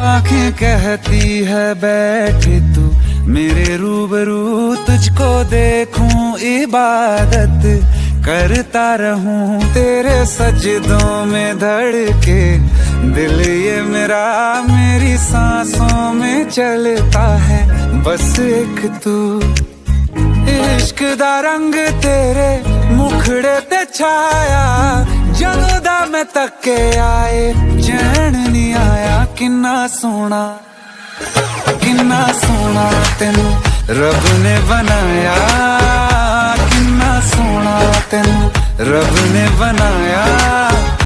आंखें कहती है बैठ तू मेरे रूबरू, तुझको देखूं इबादत करता रहूं तेरे सजदों में धड़के दिल ये मेरा, मेरी सांसों में चलता है बस एक तू। इश्क दा रंग तेरे मुखड़े ते छाया, ਜਦੋਂ ਦਾ मैं तके आए चैन नहीं आया। किन्ना सोना तेनू रब ने बनाया, किन्ना सोना तेनू रब ने बनाया।